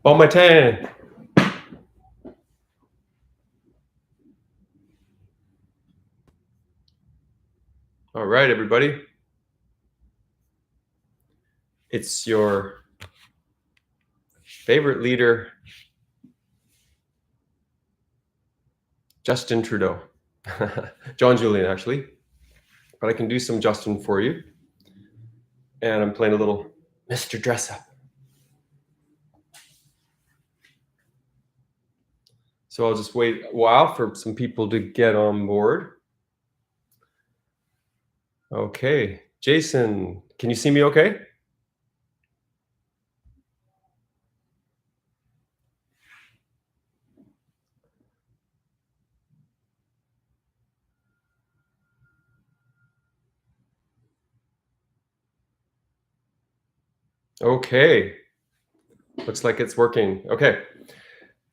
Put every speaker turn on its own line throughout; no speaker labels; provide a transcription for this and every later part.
Bon matin. All right, everybody. It's your favorite leader, Justin Trudeau. John Julian, actually. But I can do some Justin for you. And I'm playing a little Mr. Dress Up. So I'll just wait a while for some people to get on board. Okay. Jason, can you see me okay? Okay. Looks like it's working. Okay.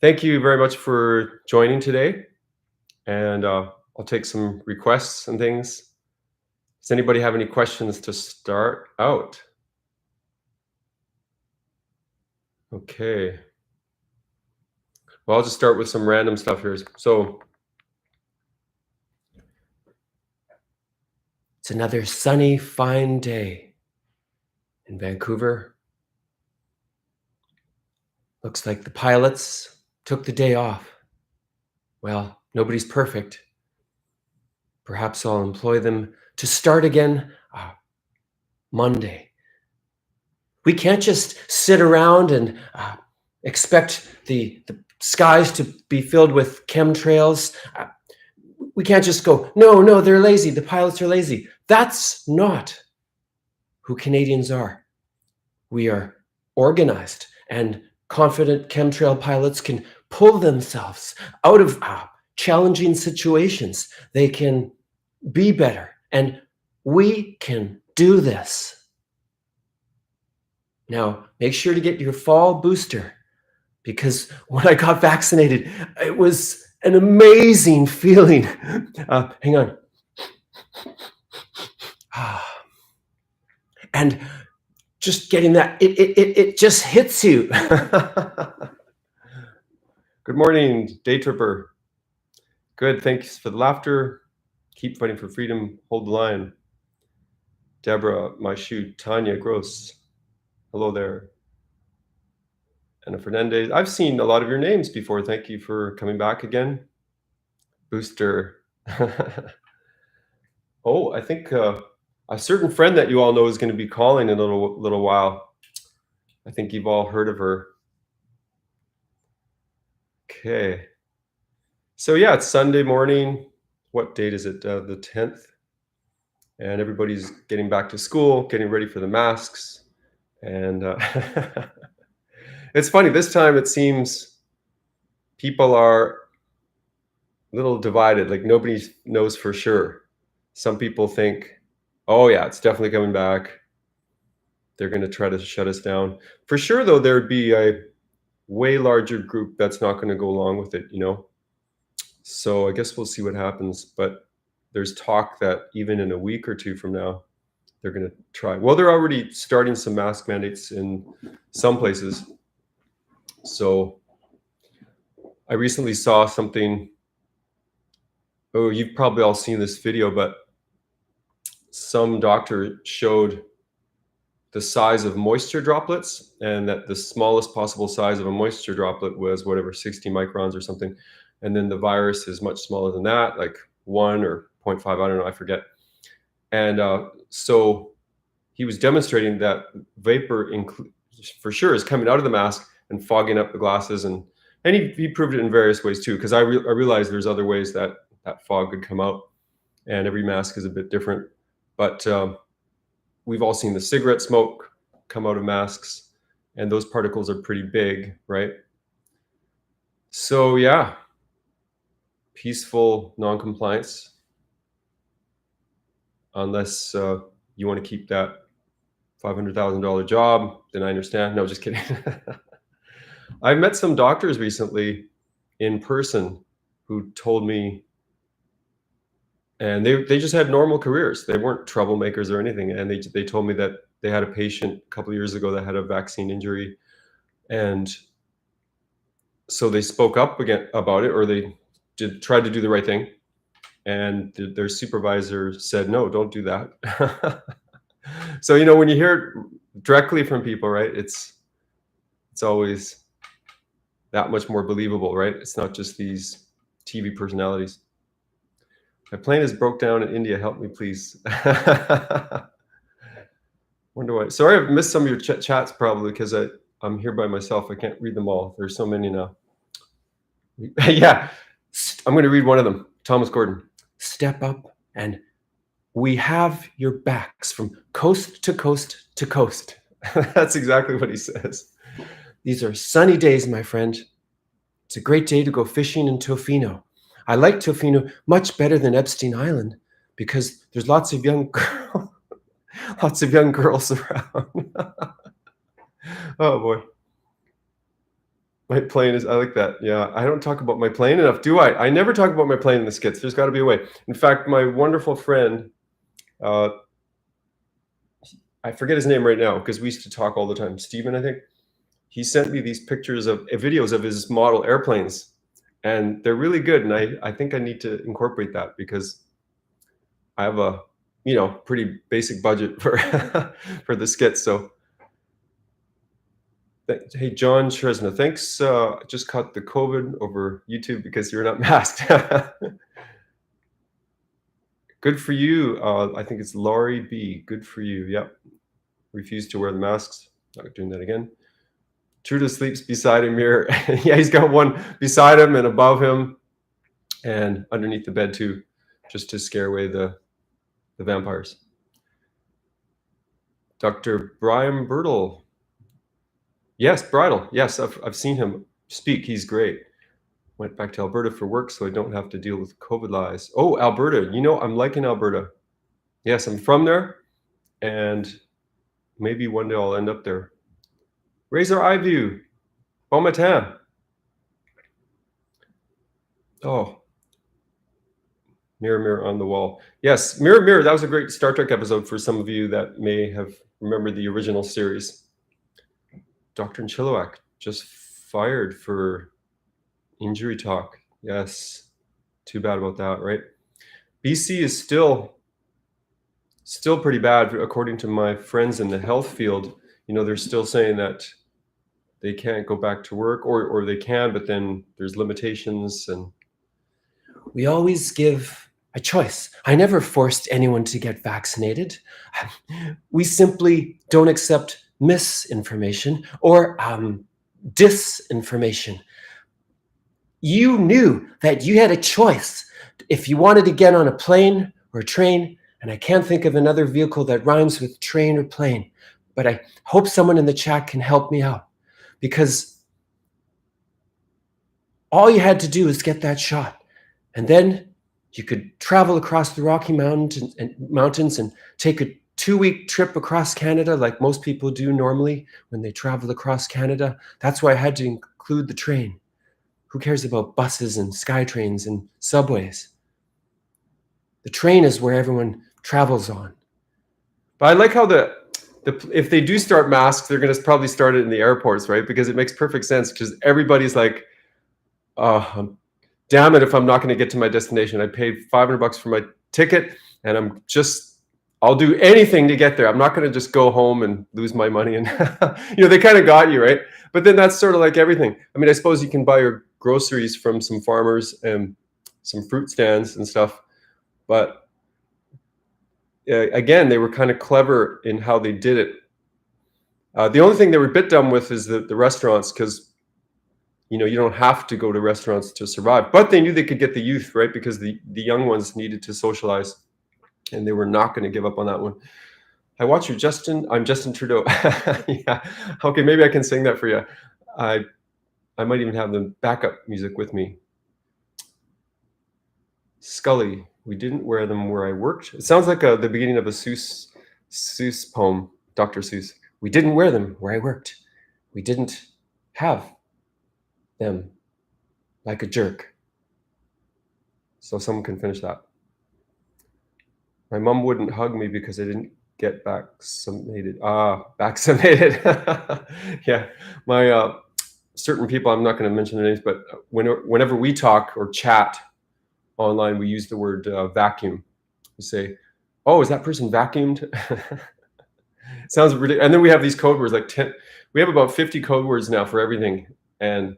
Thank you very much for joining today. And I'll take some requests and things. Does anybody have any questions to start out? Okay. Well, I'll just start with some random stuff here. So it's another sunny, fine day in Vancouver. Looks like the pilots took the day off. Well, nobody's perfect. Perhaps I'll employ them to start again Monday. We can't just sit around and expect the skies to be filled with chemtrails. We can't just go, no, they're lazy. The pilots are lazy. That's not who Canadians are. We are organized, and confident chemtrail pilots can pull themselves out of challenging situations. They can be better, and we can do this. Now, make sure to get your fall booster, because when I got vaccinated, it was an amazing feeling. Hang on. And just getting that, it just hits you. Good morning, Day Tripper. Good, thanks for the laughter. Keep fighting for freedom, hold the line. Deborah, my shoe, Tanya Gross. Hello there. Anna Fernandez. I've seen a lot of your names before. Thank you for coming back again. Booster. Oh, I think a certain friend that you all know is going to be calling in a little while. I think you've all heard of her. Okay. So yeah, it's Sunday morning. What date is it? The 10th. And everybody's getting back to school, getting ready for the masks. And it's funny, this time it seems people are a little divided, like nobody knows for sure. Some people think, oh yeah, it's definitely coming back. They're going to try to shut us down. For sure, though, there would be a way larger group that's not going to go along with it, So I guess we'll see what happens. But there's talk that even in a week or two from now, they're going to try. Well, they're already starting some mask mandates in some places. So I recently saw something. Oh, you've probably all seen this video, but some doctor showed the size of moisture droplets, and that the smallest possible size of a moisture droplet was whatever, 60 microns or something. And then the virus is much smaller than that, like 1 or 0.5, I don't know, I forget. And so he was demonstrating that vapor for sure is coming out of the mask and fogging up the glasses. And he proved it in various ways too, because I realized there's other ways that fog could come out, and every mask is a bit different. But we've all seen the cigarette smoke come out of masks, and those particles are pretty big, right? So yeah, peaceful non-compliance, unless you want to keep that $500,000 job, then I understand. No, just kidding. I've met some doctors recently in person who told me, and they just had normal careers. They weren't troublemakers or anything. And they told me that they had a patient a couple of years ago that had a vaccine injury, and So they spoke up again about it, or they tried to do the right thing, and their supervisor said, "No, don't do that." So when you hear it directly from people, right, it's always that much more believable, right? It's not just these TV personalities. My plane is broke down in India. Help me, please. Wonder why. Sorry, I've missed some of your chats probably because I'm here by myself. I can't read them all. There's so many now. Yeah, I'm going to read one of them. Thomas Gordon. Step up and we have your backs from coast to coast to coast. That's exactly what he says. These are sunny days, my friend. It's a great day to go fishing in Tofino. I like Tofino much better than Epstein Island because there's lots of young girls around. Oh boy. My plane is, I like that. Yeah, I don't talk about my plane enough, do I? I never talk about my plane in the skits. There's got to be a way. In fact, my wonderful friend, I forget his name right now because we used to talk all the time. Steven, I think. He sent me these pictures of videos of his model airplanes, and they're really good. And I think I need to incorporate that because I have a pretty basic budget for for the skits. So hey, John Shresna, thanks. Just caught the COVID over YouTube because you're not masked. Good for you. I think it's Laurie B. Good for you. Yep. Refused to wear the masks. Not doing that again. Trudeau sleeps beside a mirror. Yeah, he's got one beside him and above him and underneath the bed too, just to scare away the vampires. Dr. Brian Birtle. Yes, Bridle. Yes, I've seen him speak. He's great. Went back to Alberta for work, so I don't have to deal with COVID lies. Oh, Alberta. I'm liking Alberta. Yes, I'm from there, and maybe one day I'll end up there. Razor Eye View. Bon matin. Oh. Mirror, mirror on the wall. Yes, Mirror, mirror. That was a great Star Trek episode for some of you that may have remembered the original series. Dr. Chilliwack just fired for injury talk. Yes. Too bad about that, right? BC is still pretty bad, according to my friends in the health field. They're still saying that they can't go back to work, or they can, but then there's limitations. And we always give a choice. I never forced anyone to get vaccinated. We simply don't accept misinformation or disinformation. You knew that you had a choice if you wanted to get on a plane or a train, and I can't think of another vehicle that rhymes with train or plane, but I hope someone in the chat can help me out, because all you had to do was get that shot, and then you could travel across the Rocky Mountains and take a 2-week trip across Canada like most people do normally when they travel across Canada. That's why I had to include the train. Who cares about buses and SkyTrains and subways? The train is where everyone travels on. But I like how if they do start masks, they're going to probably start it in the airports, right? Because it makes perfect sense, because everybody's like, damn it, if I'm not going to get to my destination. I paid $500 for my ticket, and I'll do anything to get there. I'm not going to just go home and lose my money. And they kind of got you, right? But then that's sort of like everything. I mean, I suppose you can buy your groceries from some farmers and some fruit stands and stuff. But again, they were kind of clever in how they did it. The only thing they were a bit dumb with is the restaurants, because you don't have to go to restaurants to survive. But they knew they could get the youth, right? Because the young ones needed to socialize, and they were not going to give up on that one. I watch you, Justin. I'm Justin Trudeau. Yeah. Okay, maybe I can sing that for you. I might even have the backup music with me. Scully, we didn't wear them where I worked. It sounds like the beginning of a Seuss poem, Dr. Seuss. We didn't wear them where I worked. We didn't have them like a jerk. So someone can finish that. My mom wouldn't hug me because I didn't get vaccinated. Vaccinated. Yeah. My certain people, I'm not going to mention their names, but whenever we talk or chat online, we use the word vacuum. We say, "Oh, is that person vacuumed?" Sounds ridiculous. And then we have these code words, like 10. We have about 50 code words now for everything. And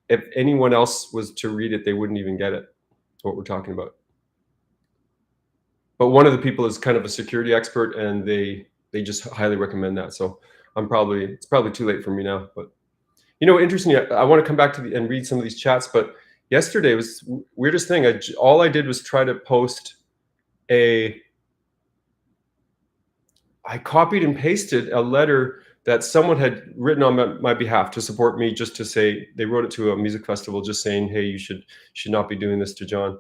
if anyone else was to read it, they wouldn't even get it, what we're talking about. But one of the people is kind of a security expert, and they just highly recommend that. So it's probably too late for me now. But interesting. I want to come back to and read some of these chats. But yesterday was weirdest thing. All I did was try to post I copied and pasted a letter that someone had written on my behalf to support me, just to say, they wrote it to a music festival, just saying, "Hey, you should not be doing this to John."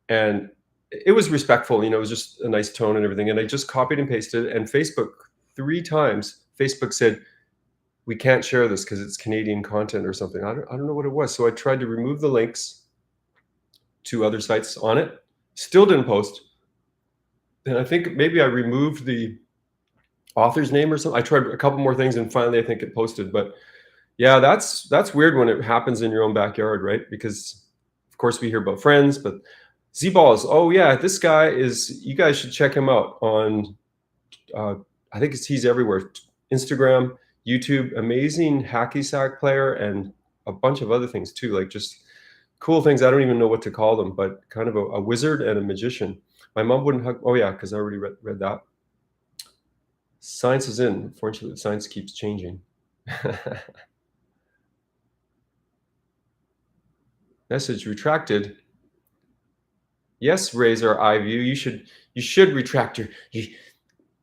And it was respectful, it was just a nice tone and everything. And I just copied and pasted, and Facebook 3 times, Facebook said, "We can't share this because it's Canadian content," or something. I don't know what it was. So I tried to remove the links to other sites on it. Still didn't post. And I think maybe I removed the author's name or something. I tried a couple more things, and finally I think it posted. But yeah, that's weird when it happens in your own backyard, right? Because of course we hear about friends, but Z-Balls, oh yeah, this guy you guys should check him out on I think he's everywhere. Instagram, YouTube, amazing hacky sack player, and a bunch of other things too, like just cool things. I don't even know what to call them, but kind of a wizard and a magician. My mom wouldn't hug. Oh yeah, because I already read that. Science is in. Unfortunately, science keeps changing. Message retracted. Yes, Razor iView, you should retract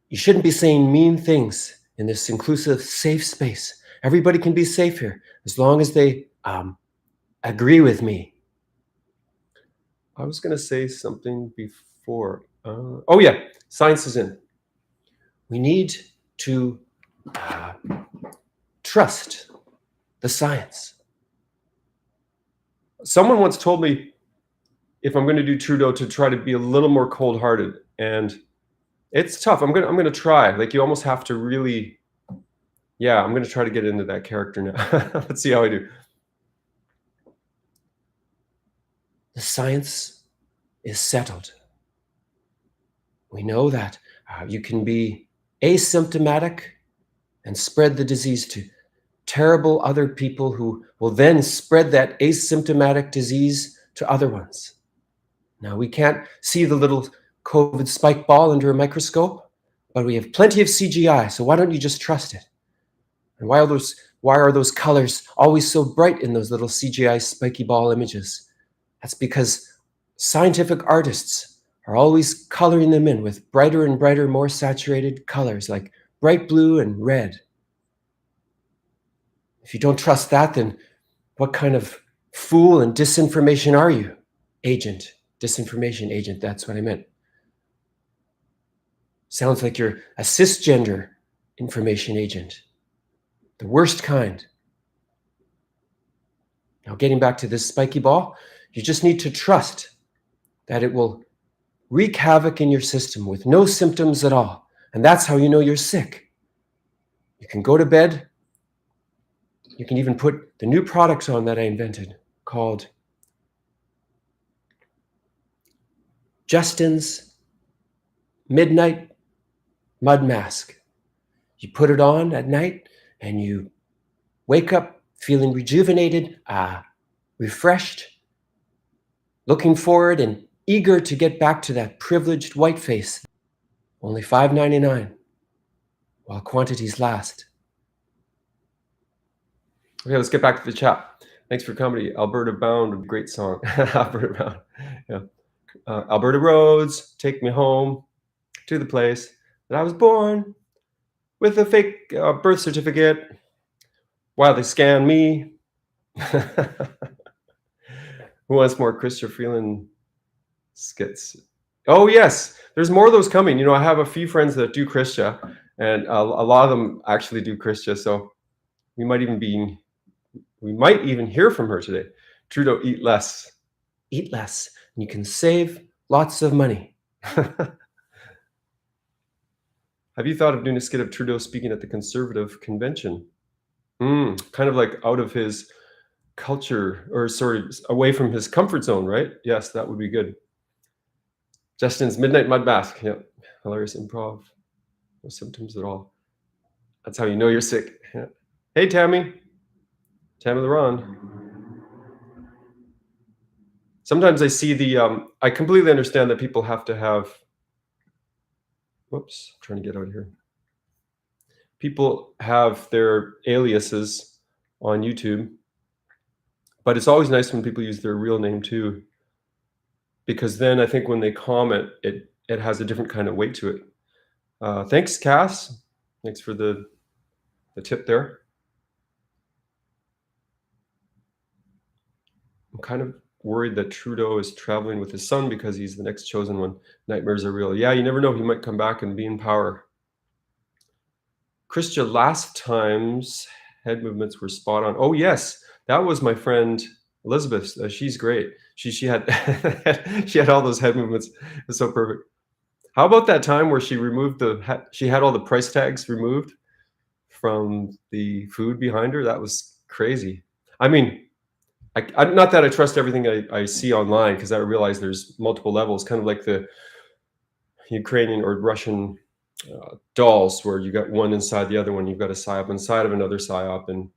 you shouldn't be saying mean things in this inclusive, safe space. Everybody can be safe here as long as they agree with me. I was going to say something before. Oh yeah, science is in. We need to trust the science. Someone once told me, if I'm going to do Trudeau, to try to be a little more cold-hearted, and it's tough. I'm gonna try. Like, you almost have to really. Yeah, I'm gonna try to get into that character now. Let's see how I do. The science is settled. We know that you can be asymptomatic and spread the disease to terrible other people, who will then spread that asymptomatic disease to other ones. Now, we can't see the little COVID spike ball under a microscope, but we have plenty of CGI, so why don't you just trust it? And why are those colors always so bright in those little CGI spiky ball images? That's because scientific artists are always coloring them in with brighter and brighter, more saturated colors, like bright blue and red. If you don't trust that, then what kind of fool and disinformation are you? Agent, disinformation agent, that's what I meant. Sounds like you're a cisgender information agent. The worst kind. Now, getting back to this spiky ball, you just need to trust that it will wreak havoc in your system with no symptoms at all. And that's how you know you're sick. You can go to bed. You can even put the new product on that I invented called Justin's Midnight Mud Mask. You put it on at night and you wake up feeling rejuvenated, refreshed, looking forward and eager to get back to that privileged white face. Only $5.99 while quantities last. Okay, let's get back to the chat. Thanks for comedy. Alberta Bound, great song. Alberta Bound. Yeah. Alberta roads, take me home to the place that I was born, with a fake birth certificate while they scan me. Who wants more Christopher Freeland skits? Oh yes, there's more of those coming. I have a few friends that do Christia, and a lot of them actually do Christia. So we might even hear from her today. Trudeau, eat less. Eat less, and you can save lots of money. Have you thought of doing a skit of Trudeau speaking at the Conservative convention? Kind of like out of his culture, or sort of away from his comfort zone, right? Yes, that would be good. Justin's Midnight Mud Bath. Yep. Hilarious improv. No symptoms at all. That's how you know you're sick. Yeah. Hey, Tammy. Tammy LaRon. Sometimes I see I completely understand that people have to have, whoops, I'm trying to get out of here. People have their aliases on YouTube, but it's always nice when people use their real name too, because then I think when they comment, it has a different kind of weight to it. Thanks, Cass. Thanks for the tip there. I'm kind of worried that Trudeau is traveling with his son because he's the next chosen one. Nightmares are real. Yeah, you never know. He might come back and be in power. Christia, last time's head movements were spot on. Oh yes, that was my friend Elizabeth. She's great. She had she had all those head movements. It's so perfect. How about that time where she removed she had all the price tags removed from the food behind her? That was crazy. I mean, not that I trust everything I see online, because I realize there's multiple levels, kind of like the Ukrainian or Russian dolls, where you got one inside the other one. You've got a psyop inside of another psyop, and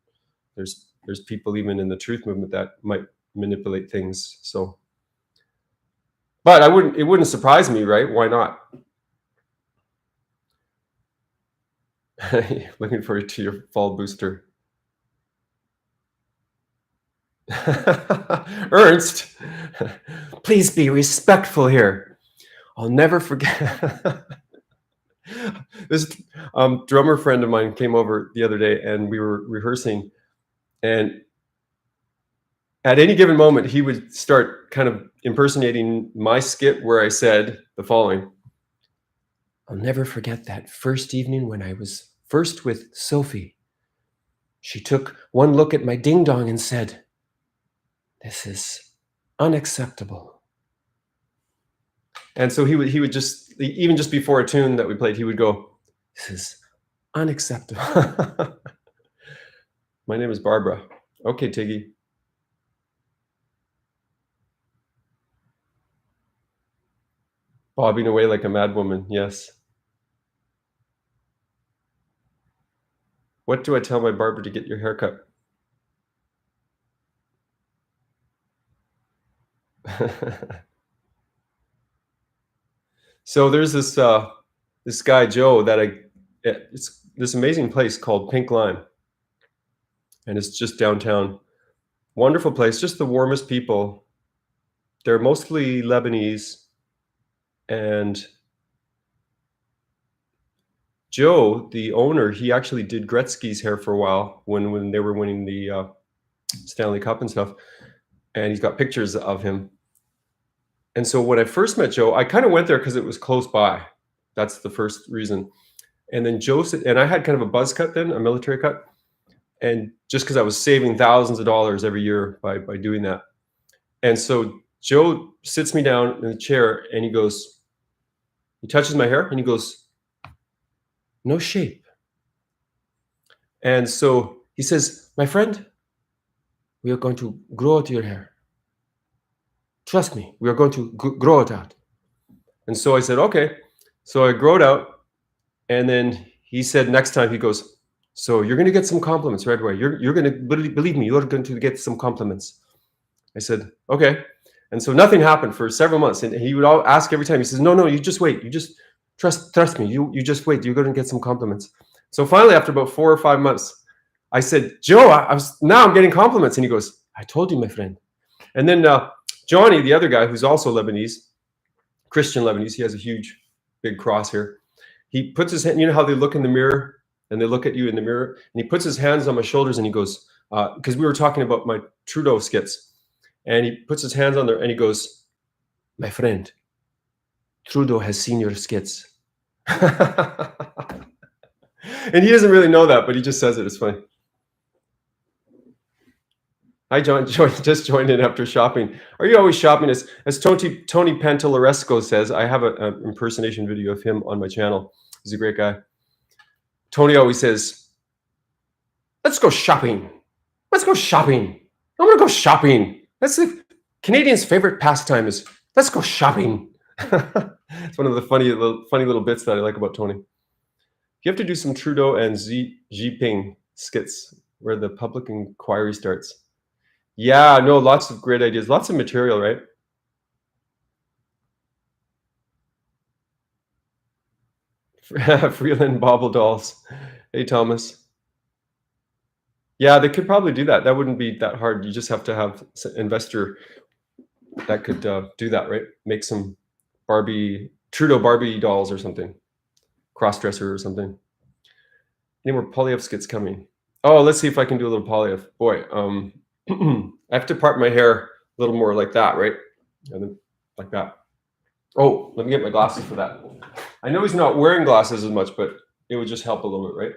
there's people even in the truth movement that might manipulate things. So, but it wouldn't surprise me, right? Why not? Looking forward to your fall booster. Ernst, please be respectful here. I'll never forget. This drummer friend of mine came over the other day, and we were rehearsing, and at any given moment he would start kind of impersonating my skit, where I said the following: I'll never forget that first evening when I was first with Sophie. She took one look at my ding dong and said, "This is unacceptable." And so he would just, even just before a tune that we played, he would go, "This is unacceptable." My name is Barbara. Okay, Tiggy. Bobbing away like a mad woman. Yes. What do I tell my barber to get your haircut? So there's this guy Joe that it's this amazing place called Pink Lime, and it's just downtown. Wonderful place, just the warmest people. They're mostly Lebanese, and Joe, the owner, he actually did Gretzky's hair for a while when they were winning the Stanley Cup and stuff, and he's got pictures of him. And so when I first met Joe, I kind of went there because it was close by. That's the first reason. And then Joe said, and I had kind of a buzz cut then, a military cut, and just because I was saving thousands of dollars every year by doing that. And so Joe sits me down in the chair, and he touches my hair, and he goes, "No shape." And so he says, "My friend, we are going to grow out your hair. Trust me, we are going to grow it out." And so I said, "Okay." So I grow it out, and then he said next time, he goes, "So you're going to get some compliments right away. You're going to, believe me, you're going to get some compliments." I said, "Okay." And so nothing happened for several months, and he would ask every time. He says, "No, you just wait. You just trust me. You just wait. You're going to get some compliments." So finally, after about 4 or 5 months, I said, "Joe, now I'm getting compliments." And he goes, "I told you, my friend." And then Johnny, the other guy, who's also Lebanese, Christian Lebanese, he has a huge, big cross here. He puts his hand, you know how they look in the mirror and they look at you in the mirror, and he puts his hands on my shoulders, and he goes, because we were talking about my Trudeau skits, and he puts his hands on there, and he goes, "My friend, Trudeau has seen your skits." And he doesn't really know that, but he just says it. It's funny. Hi, John. Just joined in after shopping. Are you always shopping? As Tony Panteloresco says, I have an impersonation video of him on my channel. He's a great guy. Tony always says, Let's go shopping. Let's go shopping. I want to go shopping. That's the Canadians' favorite pastime is let's go shopping. It's one of the funny little bits that I like about Tony. You have to do some Trudeau and Xi Jinping skits where the public inquiry starts. Yeah, no, lots of great ideas, lots of material, right? Freeland Bobble Dolls. Hey, Thomas. Yeah, they could probably do that. That wouldn't be that hard. You just have to have an investor that could do that, right? Make some Trudeau Barbie dolls or something, crossdresser or something. Any more Polyev skits coming? Oh, let's see if I can do a little Polyev. Boy, I have to part my hair a little more like that, right? And then like that. Oh, let me get my glasses for that. I know he's not wearing glasses as much, but it would just help a little bit, right?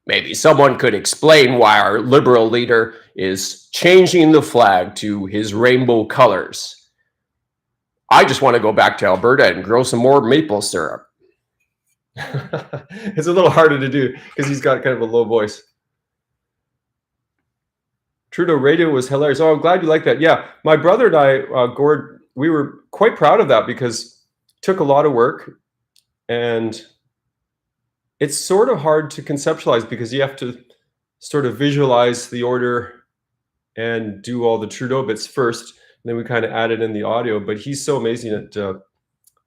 Maybe someone could explain why our Liberal leader is changing the flag to his rainbow colors. I just want to go back to Alberta and grow some more maple syrup. It's a little harder to do because he's got kind of a low voice. Trudeau radio was hilarious. Oh, I'm glad you like that. Yeah, my brother and I, Gord, we were quite proud of that because it took a lot of work, and it's sort of hard to conceptualize because you have to sort of visualize the order and do all the Trudeau bits first. And then we kind of added in the audio, but he's so amazing at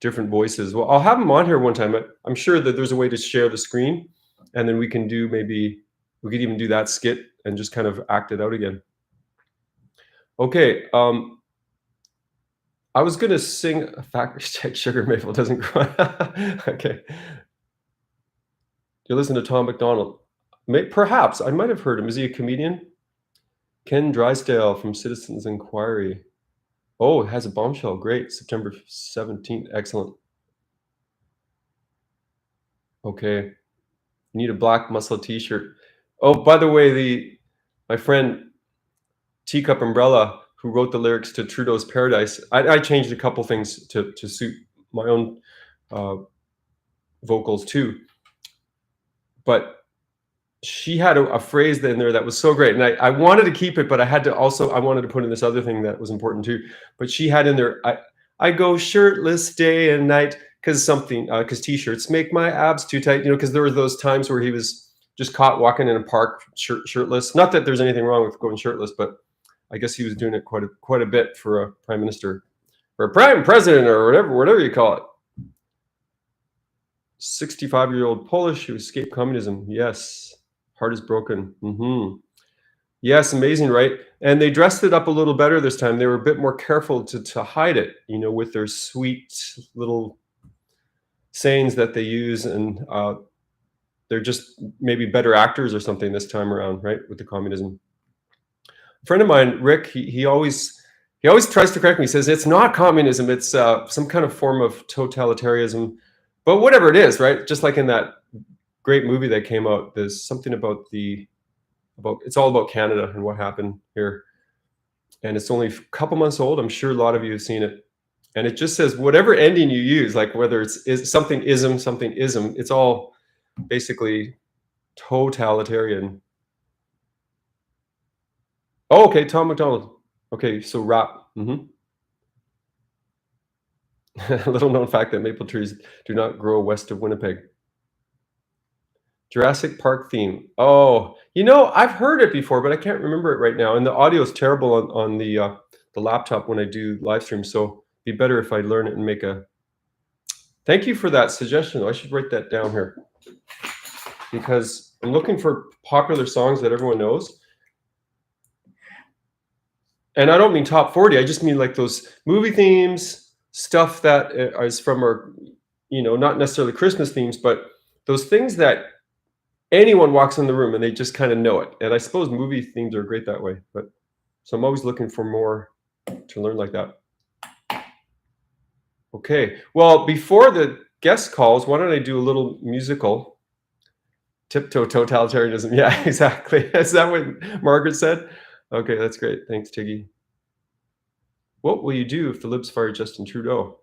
different voices. Well, I'll have him on here one time. I'm sure that there's a way to share the screen, and then we can do we could even do that skit and just kind of act it out again. Okay. I was going to sing a fact check sugar maple doesn't grow. Okay. You listen to Tom McDonald. Perhaps. I might have heard him. Is he a comedian? Ken Drysdale from Citizens Inquiry. Oh, it has a bombshell. Great. September 17th. Excellent. Okay. You need a black muscle t-shirt. Oh, by the way, my friend Teacup Umbrella, who wrote the lyrics to Trudeau's Paradise, I changed a couple things to suit my own vocals too. But she had a phrase in there that was so great, and I wanted to keep it, but I wanted to put in this other thing that was important too. But she had in there, I go shirtless day and night because t-shirts make my abs too tight. Because there were those times where he was just caught walking in a park shirtless. Not that there's anything wrong with going shirtless, but I guess he was doing it quite a bit for a prime minister or a prime president or whatever you call it. 65-year-old Polish who escaped communism. Yes. Heart is broken. Yes, amazing, right? And they dressed it up a little better this time. They were a bit more careful to hide it, with their sweet little sayings that they use, and they're just maybe better actors or something this time around, right? With the communism. A friend of mine, Rick, he always tries to correct me. He says it's not communism; it's some kind of form of totalitarianism. But whatever it is, right? Just like in that great movie that came out, there's something about it's all about Canada and what happened here, and it's only a couple months old. I'm sure a lot of you have seen it, and it just says whatever ending you use, like whether it's something ism, it's all basically totalitarian. Oh, okay, Tom McDonald. Okay, so rap. Little known fact that maple trees do not grow west of Winnipeg. Jurassic Park theme. Oh, I've heard it before, but I can't remember it right now. And the audio is terrible on the laptop when I do live stream. So it'd be better if I learn it and make a. Thank you for that suggestion. I should write that down here because I'm looking for popular songs that everyone knows. And I don't mean top 40. I just mean like those movie themes, stuff that is from our, not necessarily Christmas themes, but those things that anyone walks in the room and they just kind of know it. And I suppose movie themes are great that way. But so I'm always looking for more to learn like that. Okay. Well, before the guest calls, why don't I do a little musical? Tiptoe totalitarianism. Yeah, exactly. Is that what Margaret said? Okay, that's great. Thanks, Tiggy. What will you do if the Libs fire Justin Trudeau?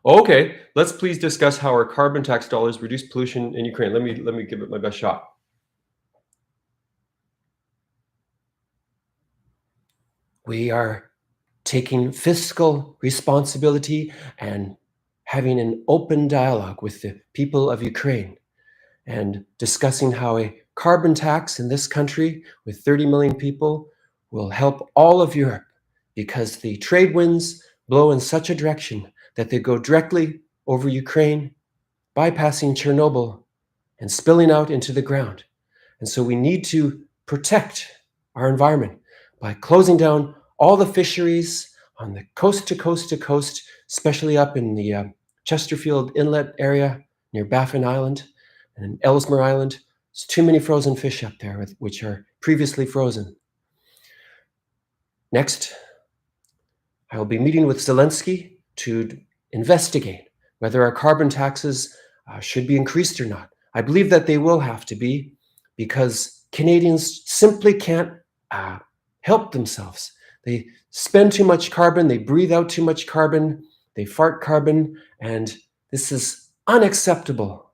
Okay, let's please discuss how our carbon tax dollars reduce pollution in Ukraine. Let me give it my best shot. We are taking fiscal responsibility and having an open dialogue with the people of Ukraine and discussing how a carbon tax in this country with 30 million people will help all of Europe because the trade winds blow in such a direction that they go directly over Ukraine, bypassing Chernobyl and spilling out into the ground. And so we need to protect our environment by closing down all the fisheries on the coast to coast to coast, especially up in the Chesterfield Inlet area near Baffin Island and Ellesmere Island. There's too many frozen fish up there, which are previously frozen. Next, I will be meeting with Zelensky to investigate whether our carbon taxes should be increased or not. I believe that they will have to be, because Canadians simply can't help themselves. They spend too much carbon, they breathe out too much carbon, they fart carbon, and this is unacceptable.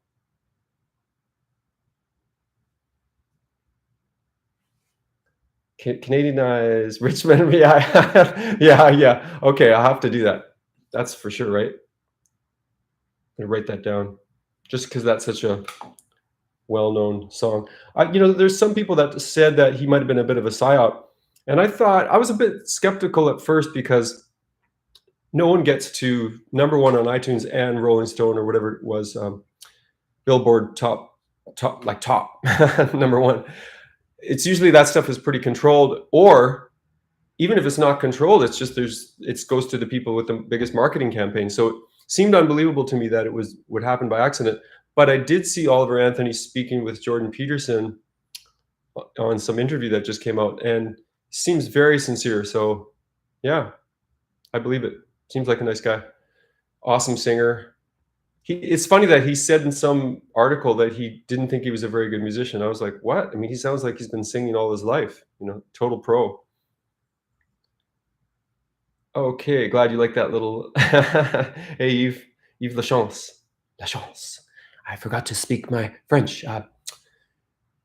Canadianize Richmond. Yeah. Okay, I'll have to do that. That's for sure, right? I'm gonna write that down, just because that's such a well-known song. There's some people that said that he might have been a bit of a psyop, and I was a bit skeptical at first because no one gets to number one on iTunes and Rolling Stone or whatever it was, Billboard top number one. It's usually that stuff is pretty controlled, or even if it's not controlled, it's just it goes to the people with the biggest marketing campaign. So it seemed unbelievable to me that it would happen by accident. But I did see Oliver Anthony speaking with Jordan Peterson on some interview that just came out, and seems very sincere. So yeah, I believe it. Seems like a nice guy. Awesome singer. It's funny that he said in some article that he didn't think he was a very good musician. I was like, what? I mean, he sounds like he's been singing all his life, total pro. Okay, glad you like that little. Hey, Yves, la chance. La chance. I forgot to speak my French.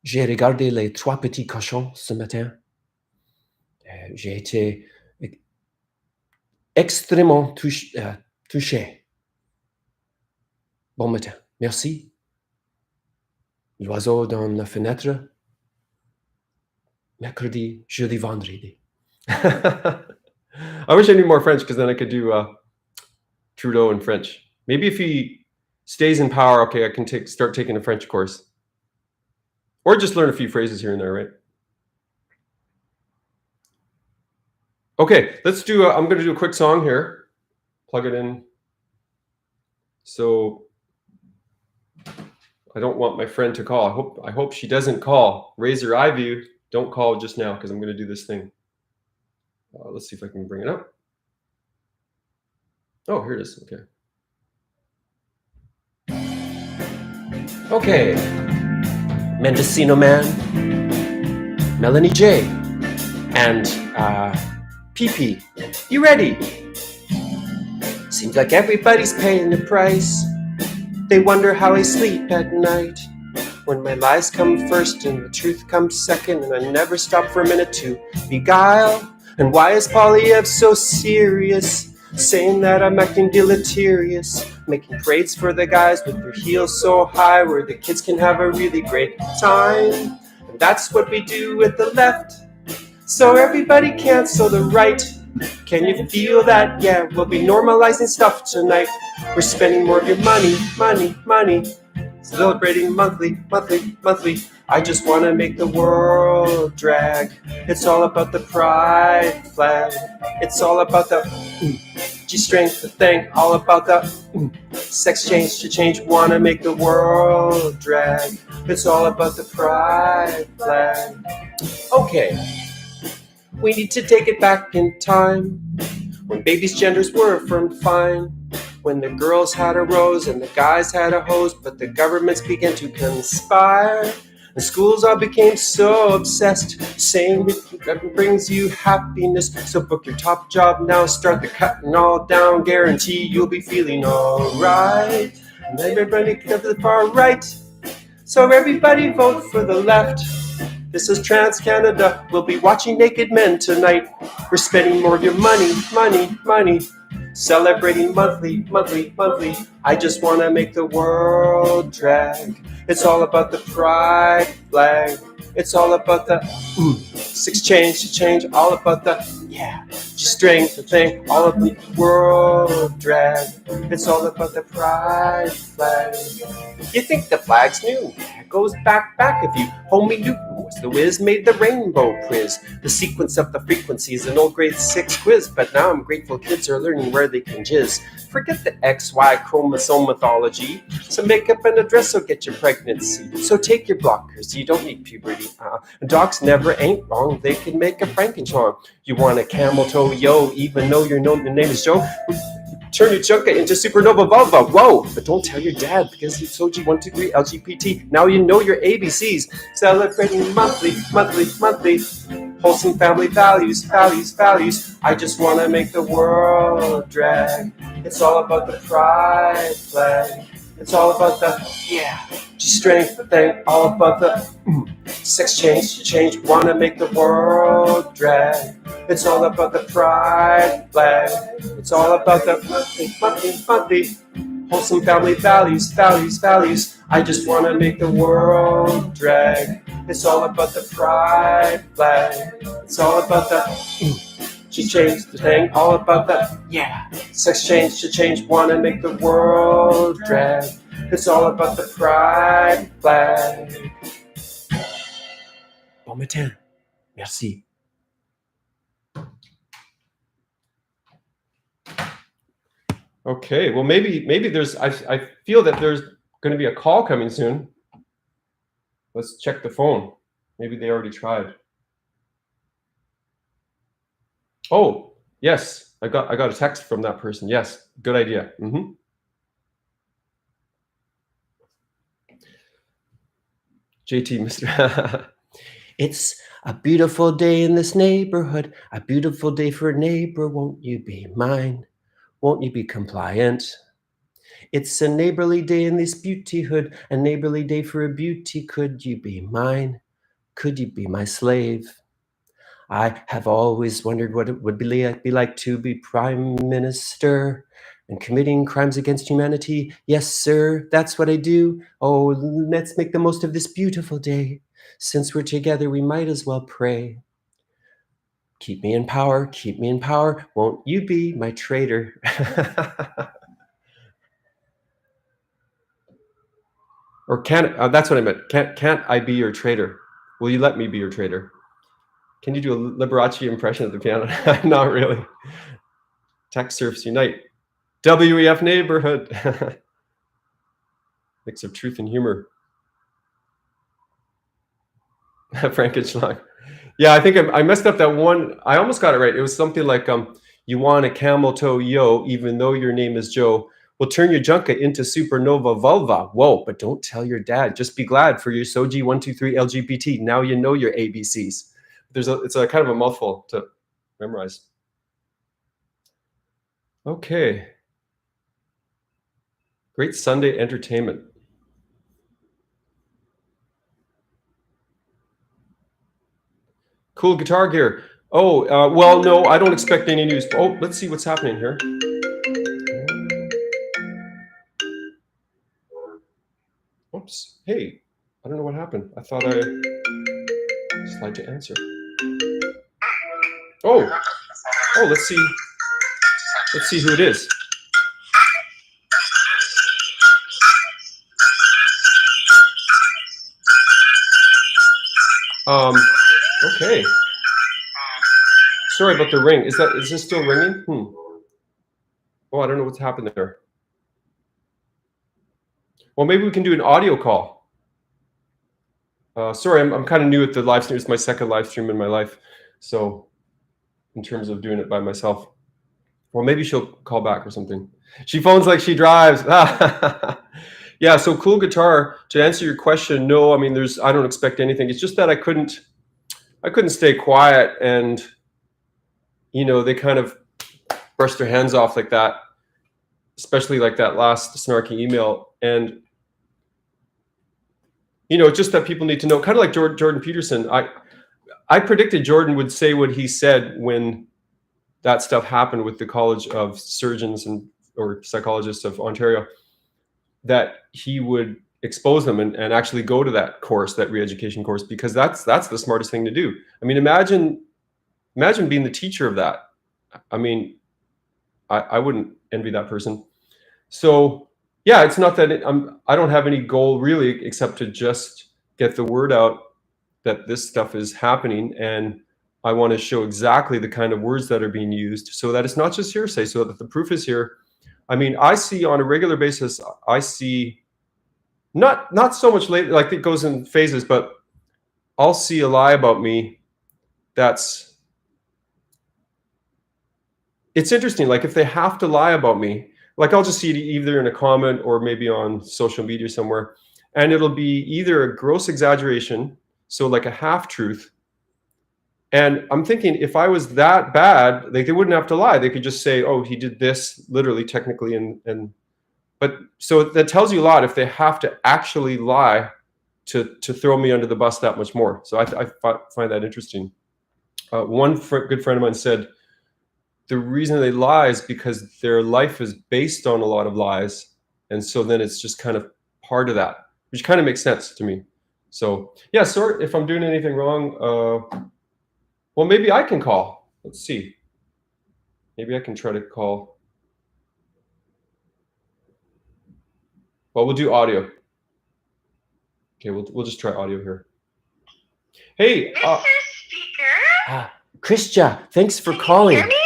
J'ai regardé les trois petits cochons ce matin. J'ai été extrêmement touché. Bon matin. Merci. L'oiseau dans la fenêtre. Mercredi, jeudi, vendredi. I wish I knew more French, because then I could do Trudeau in French. Maybe if he stays in power, okay, I can start taking a French course. Or just learn a few phrases here and there, right? Okay, I'm going to do a quick song here. Plug it in. So I don't want my friend to call. I hope she doesn't call. Raise your eye view. Don't call just now, because I'm going to do this thing. Let's see if I can bring it up. Oh, here it is. Okay. Mendocino Man, Melanie J, and PP. You ready? Seems like everybody's paying the price. They wonder how I sleep at night, when my lies come first and the truth comes second, and I never stop for a minute to beguile. And why is Polyev so serious, saying that I'm acting deleterious, making parades for the guys with their heels so high, where the kids can have a really great time? And that's what we do with the left, so everybody cancel the right. Can you feel that? Yeah, we'll be normalizing stuff tonight. We're spending more of your money, celebrating monthly. I just want to make the world drag. It's all about the pride flag. It's all about the G-strength, the thing. All about the sex change to change. Want to make the world drag. It's all about the pride flag. Okay, we need to take it back in time, when babies' genders were affirmed fine, when the girls had a rose and the guys had a hose, but the governments began to conspire And schools all became so obsessed, saying it brings you happiness. So book your top job now, start the cutting all down. Guarantee you'll be feeling alright. And everybody to the far right. So everybody vote for the left. This is Trans Canada. We'll be watching naked men tonight. We're spending more of your money, money, money. Celebrating monthly, monthly, monthly. I just want to make the world drag. It's all about the pride flag. It's all about the six change to change. All about the strength to thing. All of the world drag. It's all about the pride flag. You think the flag's new? It goes back a few. Homie Newton was the whiz, made the rainbow quiz. The sequence of the frequencies, an old grade 6 quiz. But now I'm grateful kids are learning where they can jizz. Forget the XY chromosome mythology. Some makeup and a dress will get you pregnancy. So take your blockers, you don't need puberty. Docs never ain't wrong, they can make a Frankenstein. You want a camel toe, yo, even though your name is Joe? Turn your junka into supernova vulva. Whoa, but don't tell your dad because it's OG123 LGBT. Now you know your ABCs. Celebrating monthly, monthly, monthly. Wholesome family values, values, values. I just want to make the world drag. It's all about the pride flag. It's all about the strength thing. All about the sex change. Want to make the world drag. It's all about the pride flag. It's all about the monthly. Wholesome family values, values, values. I just want to make the world drag. It's all about the pride flag. It's all about the she changed the thing. All about the sex change. Want to make the world drag. It's all about the pride flag. Bon matin. Merci. Okay, well maybe there's I feel that there's going to be a call coming soon. Let's check the phone. Maybe they already tried. Oh, yes. I got a text from that person. Yes, good idea. JT, Mr. It's a beautiful day in this neighborhood, a beautiful day for a neighbor. Won't you be mine? Won't you be compliant? It's a neighborly day in this beautyhood, a neighborly day for a beauty. Could you be mine? Could you be my slave? I have always wondered what it would be like to be prime minister and committing crimes against humanity. Yes, sir, that's what I do. Oh, let's make the most of this beautiful day. Since we're together, we might as well pray. Keep me in power, keep me in power. Won't you be my traitor? Or that's what I meant. Can't I be your traitor? Will you let me be your traitor? Can you do a Liberace impression at the piano? Not really. Tech surfs unite. WEF neighborhood. Mix of truth and humor. Frankenstein. Yeah, I think I messed up that one. I almost got it right. It was something like, you want a camel toe, yo, even though your name is Joe. We'll turn your junka into supernova vulva. Whoa, but don't tell your dad. Just be glad for your SOGI123 LGBT. Now you know your ABCs. It's a kind of a mouthful to memorize. Okay. Great Sunday entertainment. Cool guitar gear. Oh, well, no, I don't expect any news. Oh, let's see what's happening here. Oops. Hey, I don't know what happened. I thought I slide to answer. Oh, let's see. Let's see who it is. Okay. Sorry about the ring. Is this still ringing? Oh, I don't know what's happened there. Well, maybe we can do an audio call. Sorry, I'm kind of new at the live stream. It's my second live stream in my life. So in terms of doing it by myself. Well, maybe she'll call back or something. She phones like she drives. Yeah, so cool guitar. To answer your question, no, I mean, I don't expect anything. It's just that I couldn't stay quiet, and they kind of brushed their hands off like that, especially like that last snarky email. And just that people need to know, kind of like Jordan Peterson. I predicted Jordan would say what he said when that stuff happened with the College of Surgeons or Psychologists of Ontario, that he would expose them and actually go to that course, that re-education course, because that's the smartest thing to do. I mean, imagine being the teacher of that. I mean, I wouldn't envy that person. So yeah, it's not that I don't have any goal really, except to just get the word out that this stuff is happening, and I want to show exactly the kind of words that are being used, so that it's not just hearsay, so that the proof is here. I mean, I see on a regular basis, I see not so much lately, like it goes in phases, but I'll see a lie about me it's interesting. Like if they have to lie about me, like I'll just see it either in a comment or maybe on social media somewhere, and it'll be either a gross exaggeration, so like a half truth. And I'm thinking, if I was that bad, they wouldn't have to lie. They could just say, oh, he did this literally, technically, but so that tells you a lot if they have to actually lie to throw me under the bus that much more. So I find that interesting. One good friend of mine said the reason they lie is because their life is based on a lot of lies, and so then it's just kind of part of that, which kind of makes sense to me. So yeah, sorry if I'm doing anything wrong. Well, maybe I can call. Let's see. Maybe I can try to call. Well, we'll do audio. Okay, we'll just try audio here. Hey,
Mr. Speaker.
Christia, thanks for calling.
Can you hear me?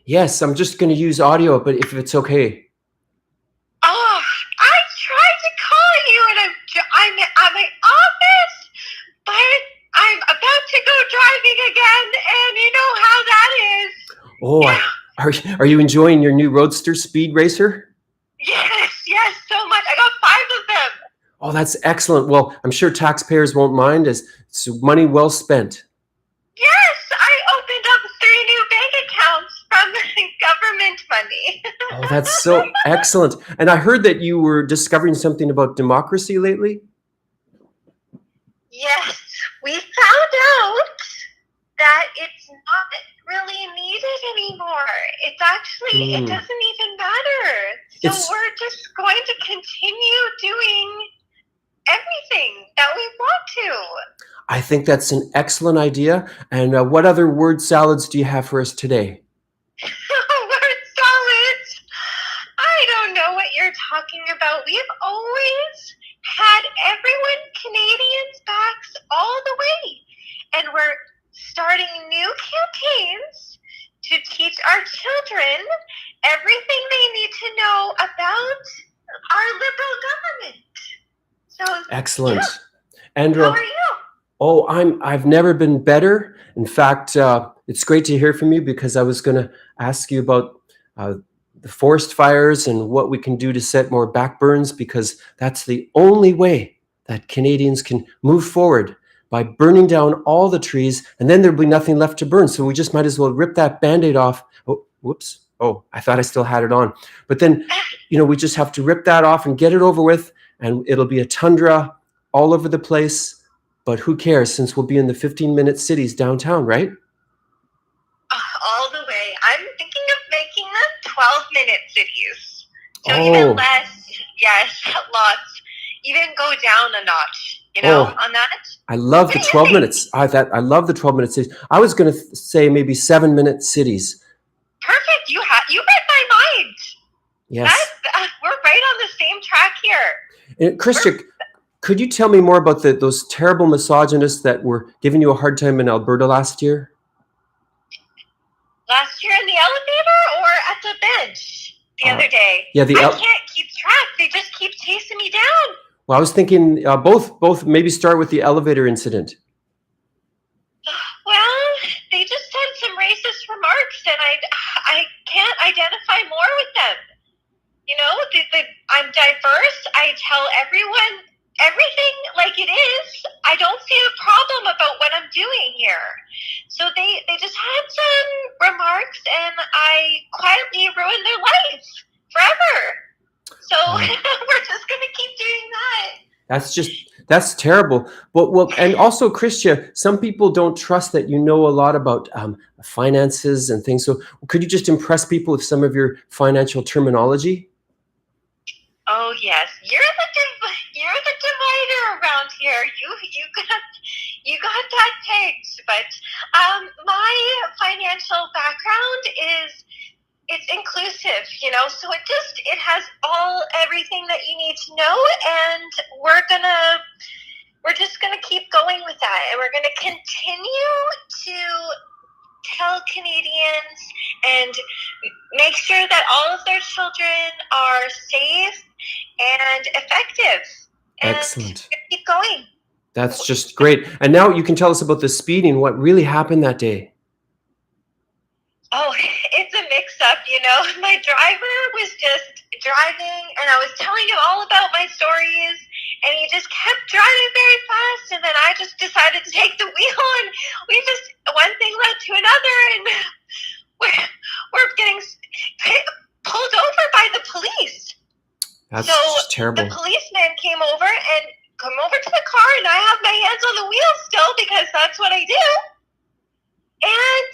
Yes, I'm just going to use audio, but if it's okay.
Oh, I tried to call you, and I'm at my office, but I'm about to go driving again, and you know how that is.
Oh, yeah. Are you enjoying your new Roadster Speed Racer?
Yes, so much. I got 5 of them.
Oh, that's excellent. Well, I'm sure taxpayers won't mind, as it's money well spent.
Yes, I opened up 3 new bank accounts from government money.
Oh, that's so excellent. And I heard that you were discovering something about democracy lately.
Yes, we found out that it's not really needed anymore. It's actually, it doesn't even matter. So we're just going to continue doing everything that we want to.
I think that's an excellent idea. And what other word salads do you have for us today?
Word salads? I don't know what you're talking about. We've always had everyone Canadians' backs all the way. And we're starting new campaigns to teach our children everything they need to know about our liberal government. So
excellent.
Yeah.
Andrew,
how are you?
Oh, I've never been better. In fact, it's great to hear from you, because I was going to ask you about the forest fires and what we can do to set more backburns, because that's the only way that Canadians can move forward, by burning down all the trees, and then there'll be nothing left to burn. So we just might as well rip that Band-Aid off. Oh, whoops. Oh, I thought I still had it on. But then, we just have to rip that off and get it over with, and it'll be a tundra all over the place. But who cares, since we'll be in the 15-minute cities downtown, right?
All the way. I'm thinking of making them 12-minute cities. So even less, yes, lots. Even go down a notch, on that.
I love the 12 minutes. I love the 12-minute cities. I was going to say maybe 7-minute cities.
Perfect. You read my mind.
Yes.
We're right on the same track here.
And Christia, could you tell me more about those terrible misogynists that were giving you a hard time in Alberta last year?
Last year in the elevator or at the bench the other day?
Yeah,
I can't keep track. They just keep chasing me down.
Well, I was thinking both. Maybe start with the elevator incident.
Well, they just said some racist remarks, and I can't identify more with them. I'm diverse. I tell everyone everything like it is. I don't see a problem about what I'm doing here. So they just had some remarks, and I quietly ruined their life forever. So we're just going to keep doing that.
That's terrible. But well, and also, Christia, some people don't trust that you know a lot about finances and things. So could you just impress people with some of your financial terminology?
Oh yes, you're the divider around here. You got that pegged. But my financial background it's inclusive, so it has everything that you need to know, and we're just gonna keep going with that, and we're gonna continue to tell Canadians and make sure that all of their children are safe and effective. And
excellent.
Keep going.
That's just great. And now you can tell us about the speeding. What really happened that day?
Oh, it's a mix-up, My driver was just driving, and I was telling him all about my stories, and he just kept driving very fast, and then I just decided to take the wheel, and one thing led to another, and we're getting pulled over by the police.
That's
so
just terrible.
The policeman came over to the car, and I have my hands on the wheel still because that's what I do. And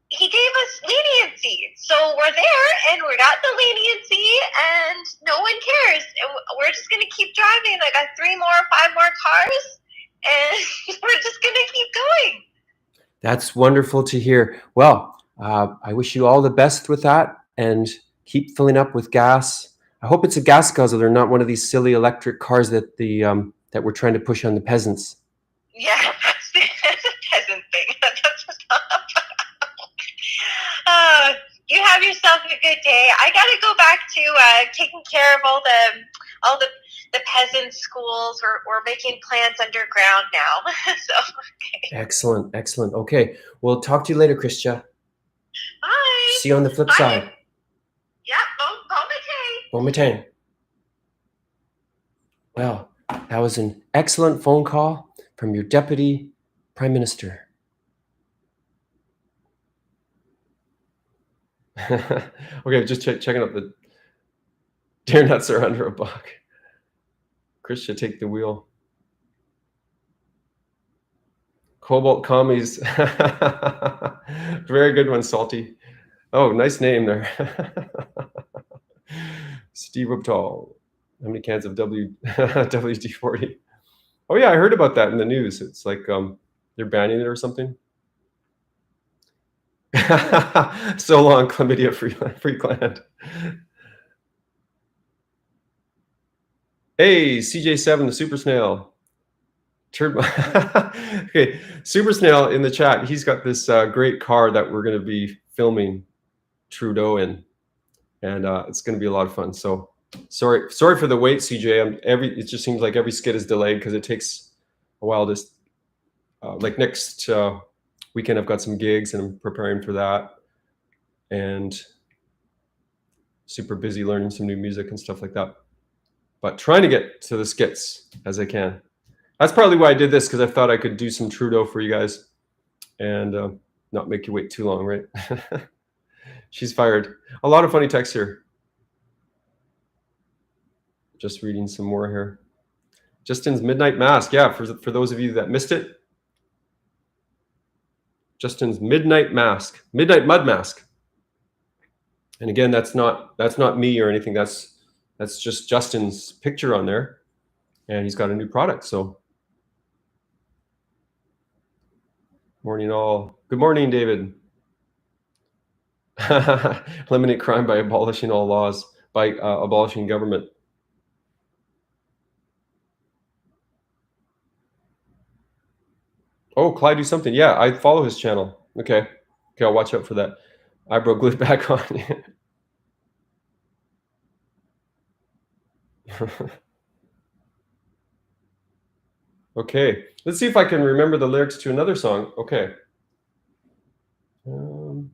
he gave us leniency. So we're there, and we got the leniency, and no one cares. And we're just going to keep driving. I got 5 more cars, and we're just going to keep going.
That's wonderful to hear. Well, I wish you all the best with that, and keep filling up with gas. I hope it's a gas guzzler, not one of these silly electric cars that that we're trying to push on the peasants.
Yeah, that's a peasant thing. You have yourself a good day. I got to go back to taking care of all the peasant schools. We're making plans underground now. So okay.
Excellent. Okay, we'll talk to you later, Christia.
Bye.
See you on the flip side.
Yeah,
Bon matin. Well, that was an excellent phone call from your Deputy Prime Minister.
Okay, just checking out the deer nuts are under $1. Christia, take the wheel. Cobalt commies. Very good one, Salty. Oh, nice name there. Steve Uptall. How many cans of WD-40? Oh yeah, I heard about that in the news. It's like they're banning it or something. So long, chlamydia free gland. Hey, CJ7, the Super Snail. Okay, Super Snail in the chat. He's got this great car that we're going to be filming Trudeau in, and it's going to be a lot of fun. So sorry for the wait, CJ. It just seems like every skit is delayed because it takes a while to like next weekend. I've got some gigs and I'm preparing for that, and super busy learning some new music and stuff like that. But trying to get to the skits as I can. That's probably why I did this, because I thought I could do some Trudeau for you guys and not make you wait too long, right? She's fired. A lot of funny texts here. Just reading some more here. Justin's Midnight Mask. Yeah, for those of you that missed it. Justin's Midnight Mask. Midnight Mud Mask. And again, that's not me or anything. That's just Justin's picture on there. And he's got a new product, so. Morning all. Good morning, David. Eliminate crime by abolishing all laws, by abolishing government. Oh, Clyde, do something. Yeah, I follow his channel. Okay, I'll watch out for that. Eyebrow glued back on. Okay, let's see if I can remember the lyrics to another song. Okay. Because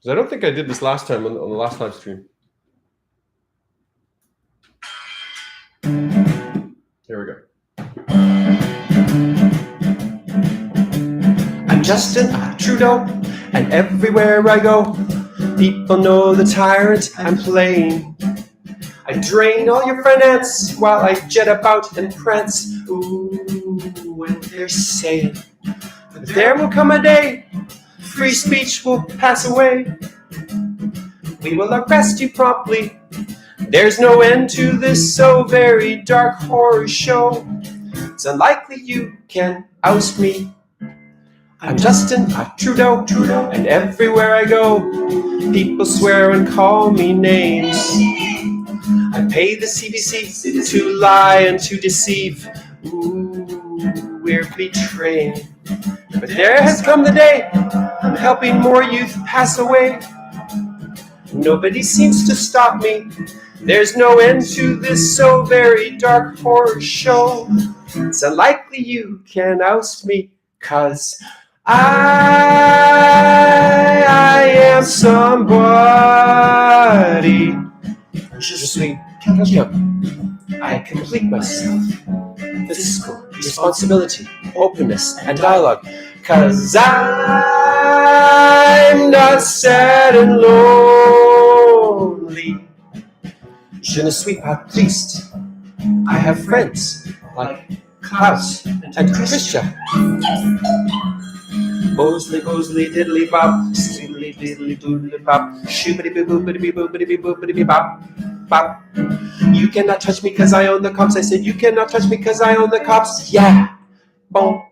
I don't think I did this last time on the last live stream. Here we go.
I'm Justin Trudeau, and everywhere I go, people know the tyrant I'm playing. I drain all your finance while I jet about and prance. Ooh, and they're saying, but there will come a day, free speech will pass away. We will arrest you promptly. There's no end to this so very dark horror show. It's unlikely you can oust me. I'm Justin Trudeau, and everywhere I go, people swear and call me names. I pay the CBC to lie and to deceive. Ooh, we're betraying. But there has come the day I'm helping more youth pass away. Nobody seems to stop me. There's no end to this so very dark horror show. It's unlikely you can oust me, 'cause I am somebody. Je suis quelqu'un. I complete myself. Physical responsibility, openness, and dialogue. 'Cause I'm not sad and lonely. Je ne suis pas triste. I have friends like Klaus and Christian. Bosley, bosley, diddly bop, stiddly diddly doodly bop, shoobity boopity boopity boopity bop, bop. You cannot touch me because I own the cops. I said, you cannot touch me because I own the cops. Yeah. Bon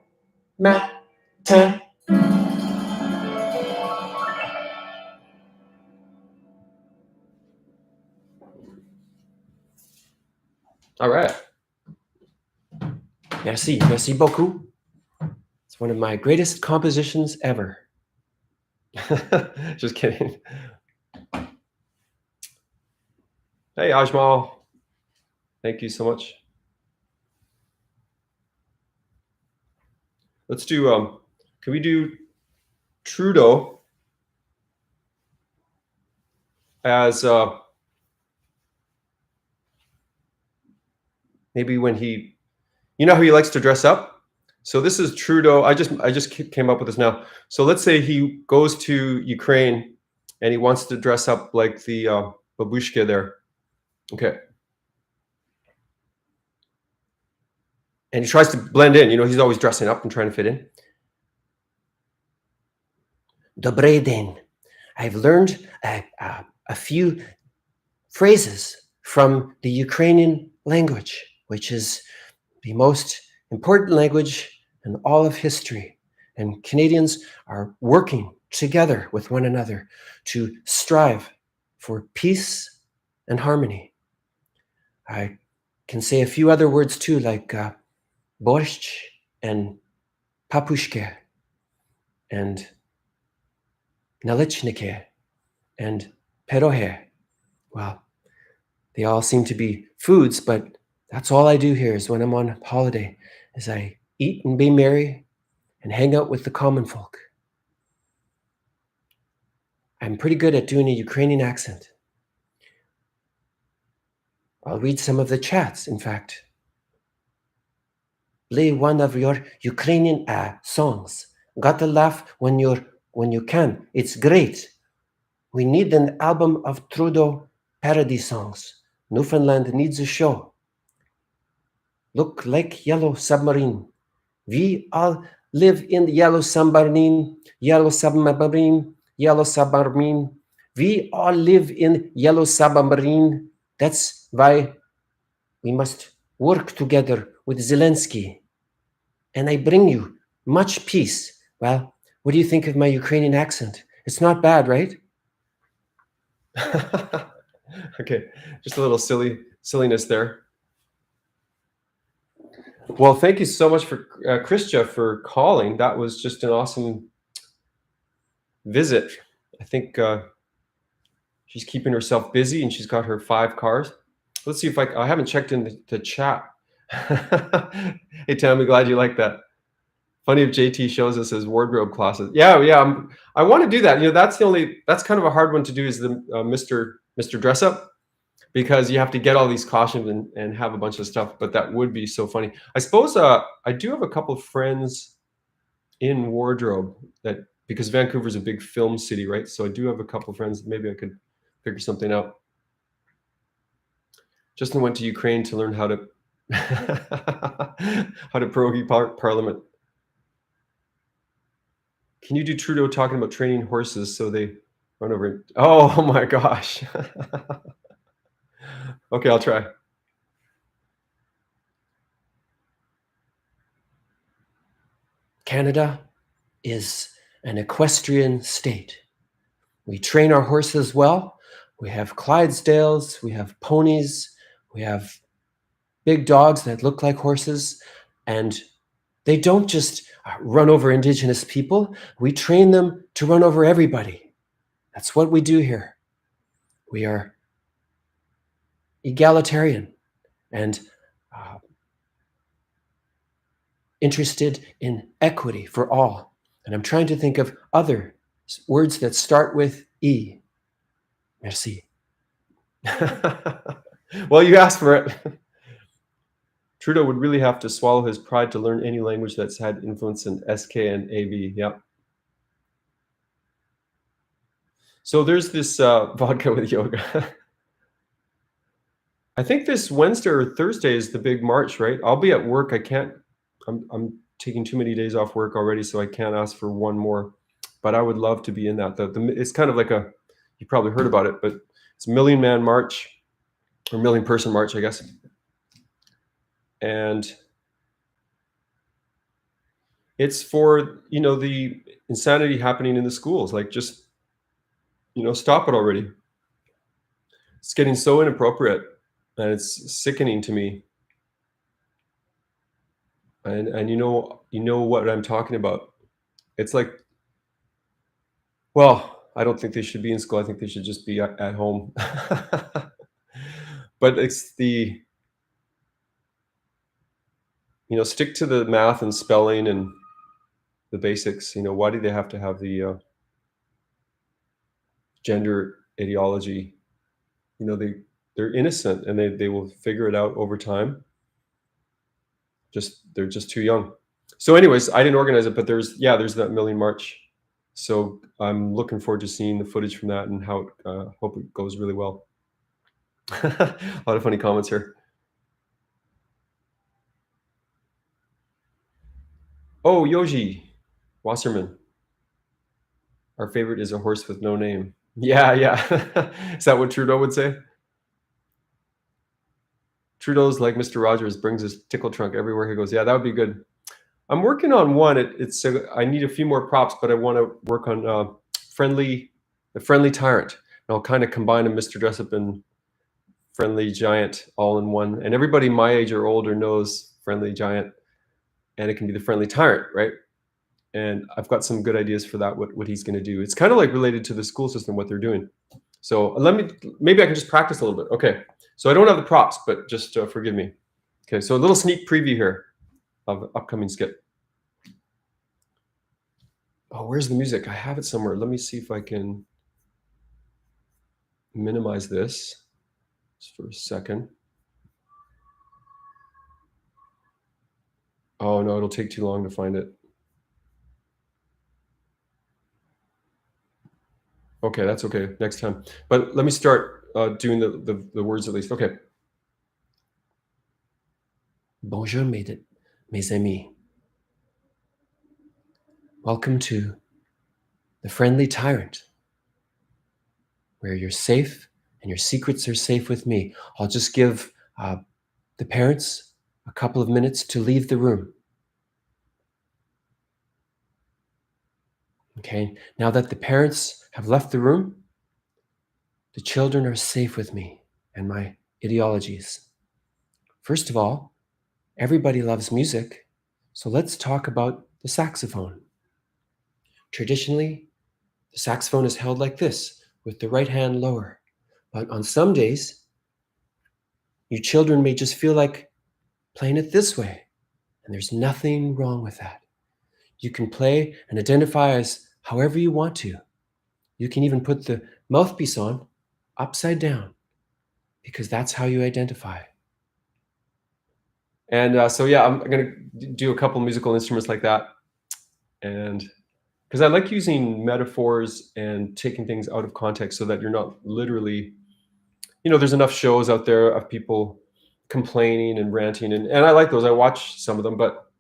matin.
All right.
Merci, merci beaucoup. It's one of my greatest compositions ever.
Just kidding. Hey, Ajmal. Thank you so much. Let's do, can we do Trudeau as maybe when he, you know how he likes to dress up? So this is Trudeau. I just came up with this now. So let's say he goes to Ukraine and he wants to dress up like the babushka there. Okay. And he tries to blend in. You know, he's always dressing up and trying to fit in.
Dobry den. I've learned a few phrases from the Ukrainian language, which is the most important language in all of history. And Canadians are working together with one another to strive for peace and harmony. I can say a few other words too, like borscht and papushke and nalichnike and perohe. Well, they all seem to be foods, but that's all I do here is when I'm on holiday, is I eat and be merry and hang out with the common folk. I'm pretty good at doing a Ukrainian accent. I'll read some of the chats, in fact. Play one of your Ukrainian songs. Gotta laugh when you can. It's great. We need an album of Trudeau Paradise songs. Newfoundland needs a show. Look like yellow submarine. We all live in the yellow submarine, yellow submarine, yellow submarine. We all live in yellow submarine. That's why we must work together with Zelensky. And I bring you much peace. Well, what do you think of my Ukrainian accent? It's not bad, right?
Okay, just a little silliness there. Well, thank you so much for Christia for calling. That was just an awesome visit. I think she's keeping herself busy and she's got her 5 cars. Let's see if I haven't checked in the chat. Hey, Tammy, glad you like that. Funny if JT shows us his wardrobe closet. Yeah. I want to do that. You know, that's kind of a hard one to do, is the Mr. Dress Up, because you have to get all these cautions and have a bunch of stuff. But that would be so funny. I suppose I do have a couple of friends in Wardrobe that, because Vancouver's a big film city, right? So I do have a couple of friends. Maybe I could figure something out. Justin went to Ukraine to learn how to how to prorogue parliament. Can you do Trudeau talking about training horses so they run over? Oh my gosh. Okay, I'll try.
Canada is an equestrian state. We train our horses well. We have Clydesdales, we have ponies, we have big dogs that look like horses, and they don't just run over Indigenous people. We train them to run over everybody. That's what we do here. We are egalitarian and interested in equity for all. And I'm trying to think of other words that start with E. Merci.
Well, you asked for it. Trudeau would really have to swallow his pride to learn any language that's had influence in SK and AV. Yep. So there's this vodka with yoga. I think this Wednesday or Thursday is the big march, right? I'll be at work. I can't. I'm taking too many days off work already, so I can't ask for one more. But I would love to be in that. It's kind of like a. You probably heard about it, but it's a Million Man March, or Million Person March, I guess. And it's for, the insanity happening in the schools. Like, just, stop it already. It's getting so inappropriate, and it's sickening to me. And you know what I'm talking about. It's like, well, I don't think they should be in school. I think they should just be at home. But it's the, stick to the math and spelling and the basics. Why do they have to have the gender ideology? They're innocent, and they will figure it out over time. They're just too young. So anyways, I didn't organize it, but there's that Million March. So I'm looking forward to seeing the footage from that and how hope it goes really well. A lot of funny comments here. Oh, Yoji Wasserman. Our favorite is a horse with no name. Yeah. Is that what Trudeau would say? Trudeau's like Mr. Rogers, brings his tickle trunk everywhere he goes. Yeah, that would be good. I'm working on one. I need a few more props, but I want to work on the friendly Tyrant. And I'll kind of combine a Mr. Dressup and Friendly Giant all in one. And everybody my age or older knows Friendly Giant, and it can be the Friendly Tyrant, right? And I've got some good ideas for that, what he's going to do. It's kind of like related to the school system, what they're doing. So maybe I can just practice a little bit. Okay, so I don't have the props, but just forgive me. Okay, so a little sneak preview here of upcoming skit. Oh, where's the music? I have it somewhere. Let me see if I can minimize this just for a second. Oh no, it'll take too long to find it. Okay, that's okay. Next time. But let me start doing the words at least. Okay.
Bonjour, mes amis. Welcome to the Friendly Tyrant, where you're safe and your secrets are safe with me. I'll just give the parents a couple of minutes to leave the room. Okay, now that the parents have left the room, the children are safe with me and my ideologies. First of all, everybody loves music, so let's talk about the saxophone. Traditionally, the saxophone is held like this, with the right hand lower. But on some days, you children may just feel like playing it this way, and there's nothing wrong with that. You can play and identify as however you want to. You can even put the mouthpiece on upside down, because that's how you identify. And so yeah, I'm gonna do a couple musical instruments like that, and because I like using metaphors and taking things out of context so that you're not literally, there's enough shows out there of people complaining and ranting, and I like those. I watch some of them, but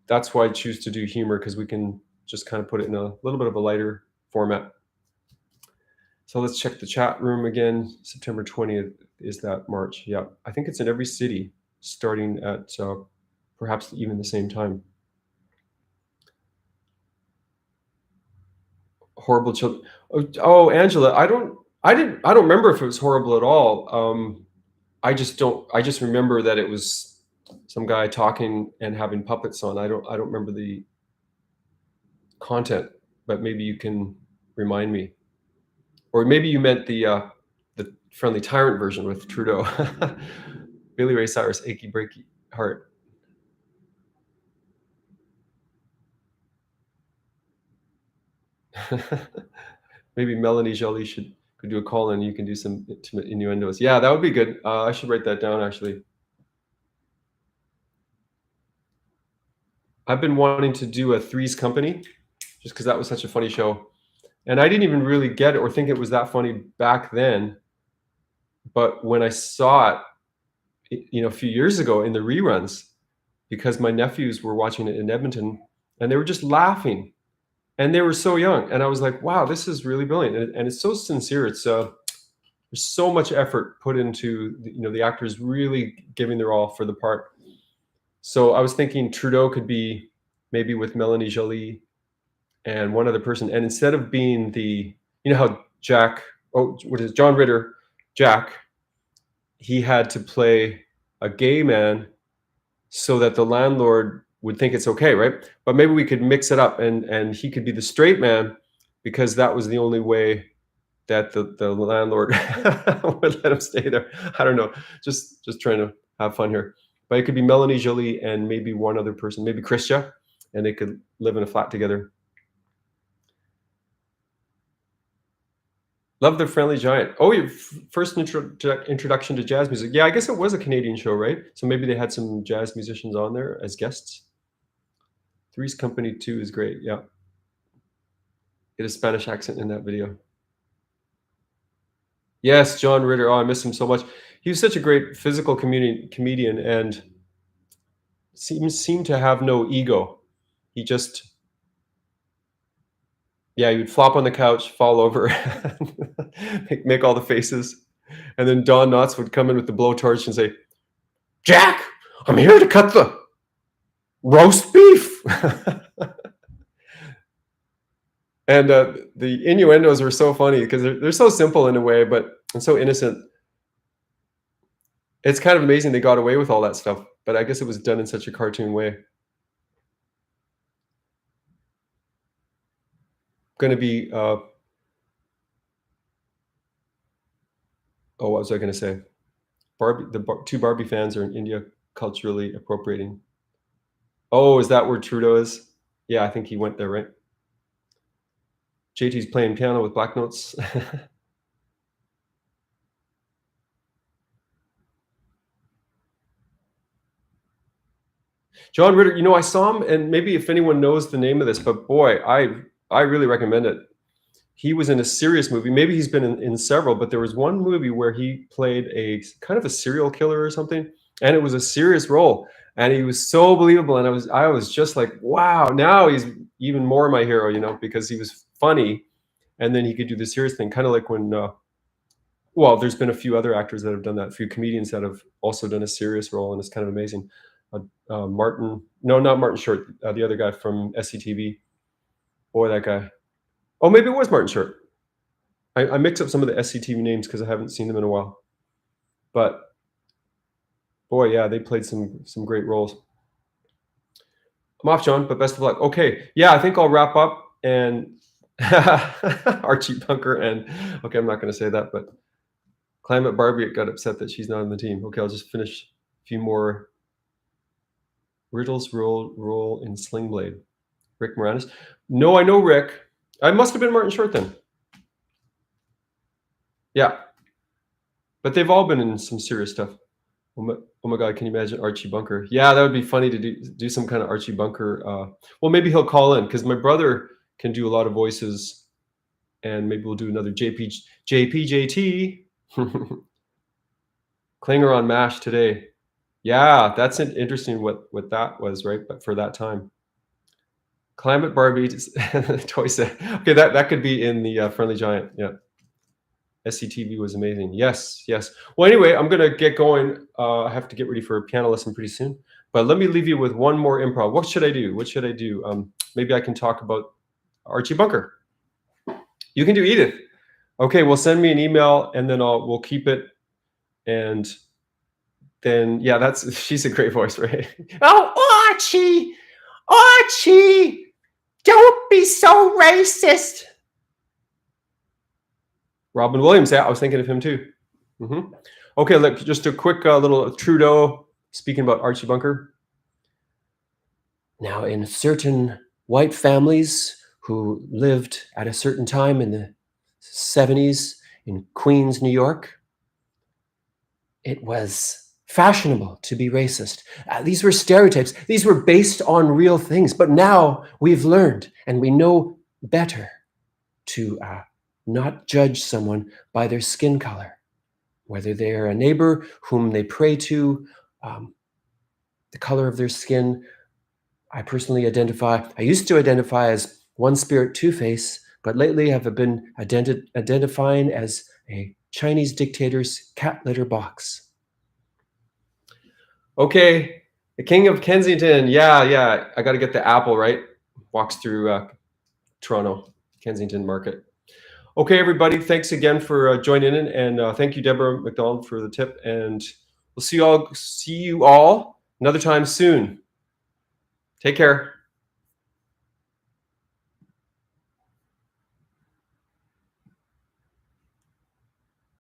that's why I choose to do humor, because we can just kind of put it in a little bit of a lighter format. So let's check the chat room again. September 20th is that March. Yeah, I think it's in every city, starting at perhaps even the same time. Horrible children. Oh, Angela, I don't remember if it was horrible at all. I just remember that it was some guy talking and having puppets on. I don't remember the content, but maybe you can remind me. Or maybe you meant the Friendly Tyrant version with Trudeau. Billy Ray Cyrus, Achy Breaky Heart. Maybe Melanie Jolie could do a call and you can do some intimate innuendos. Yeah, that would be good. I should write that down, actually. I've been wanting to do a Three's Company just because that was such a funny show. And I didn't even really get it or think it was that funny back then. But when I saw it, a few years ago in the reruns, because my nephews were watching it in Edmonton and they were just laughing, and they were so young. And I was like, wow, this is really brilliant. And it's so sincere. It's there's so much effort put into, the actors really giving their all for the part. So I was thinking Trudeau could be maybe with Melanie Jolie and one other person. And instead of being how John Ritter, Jack, he had to play a gay man so that the landlord would think it's okay, right? But maybe we could mix it up and he could be the straight man, because that was the only way that the landlord would let him stay there. I don't know, just trying to have fun here. But it could be Melanie Jolie and maybe one other person, maybe Christia, and they could live in a flat together. Love the Friendly Giant. Oh, your first introduction to jazz music. Yeah, I guess it was a Canadian show, right? So maybe they had some jazz musicians on there as guests. Three's Company 2 is great. Yeah. Get a Spanish accent in that video. Yes, John Ritter. Oh, I miss him so much. He was such a great physical comedian and seemed to have no ego. He just, he would flop on the couch, fall over, make all the faces. And then Don Knotts would come in with the blowtorch and say, Jack, I'm here to cut the roast beef. And the innuendos were so funny because they're so simple in a way, but and so innocent. It's kind of amazing they got away with all that stuff, but I guess it was done in such a cartoon way. Going to be, what was I going to say? Two Barbie fans are in India culturally appropriating. Oh, is that where Trudeau is? Yeah, I think he went there, right? JT's playing piano with black notes. John Ritter, I saw him, and maybe if anyone knows the name of this, but boy, I really recommend it. He was in a serious movie. Maybe he's been in several, but there was one movie where he played a kind of a serial killer or something, and it was a serious role, and he was so believable. And I was just like, wow, now he's even more my hero, because he was funny, and then he could do the serious thing, kind of like when, there's been a few other actors that have done that, a few comedians that have also done a serious role, and it's kind of amazing. Not Martin Short, the other guy from SCTV. Boy, that guy. Oh, maybe it was Martin Short. I mix up some of the SCTV names because I haven't seen them in a while. But boy, yeah, they played some great roles. I'm off, John, but best of luck. Okay, yeah, I think I'll wrap up and Archie Bunker and okay, I'm not going to say that, but Climate Barbie got upset that she's not on the team. Okay, I'll just finish a few more. Riddles roll in Sling Blade. Rick Moranis. No, I know Rick. I must have been Martin Short then. Yeah.
But they've all been in some serious stuff. Oh my God, can you imagine Archie Bunker? Yeah, that would be funny to do some kind of Archie Bunker. Well, maybe he'll call in because my brother can do a lot of voices, and maybe we'll do another JPJT. Klinger on MASH today. Yeah, that's interesting what that was, right? But for that time. Climate Barbie toy set. Okay, that could be in the Friendly Giant. Yeah. SCTV was amazing. Yes, yes. Well, anyway, I'm gonna get going. I have to get ready for a piano lesson pretty soon. But let me leave you with one more improv. What should I do? What should I do? Maybe I can talk about Archie Bunker. You can do Edith. Okay, well, send me an email and then we'll keep it. And then yeah, she's a great voice, right? Oh, Archie, Archie, don't be so racist. Robin Williams, yeah, I was thinking of him too. Okay, look, just a quick little Trudeau speaking about Archie Bunker. Now, in certain white families who lived at a certain time in the 70s in Queens, New York, it was fashionable to be racist. These were stereotypes. These were based on real things. But now we've learned and we know better to not judge someone by their skin color, whether they are a neighbor whom they pray to, the color of their skin. I personally I used to identify as one spirit, two-face, but lately I've been identifying as a Chinese dictator's cat litter box. Okay, the King of Kensington. Yeah, I got to get the apple, right? Walks through Toronto, Kensington Market. Okay, everybody, thanks again for joining in, and thank you, Deborah McDonald, for the tip. And we'll see you all another time soon. Take care.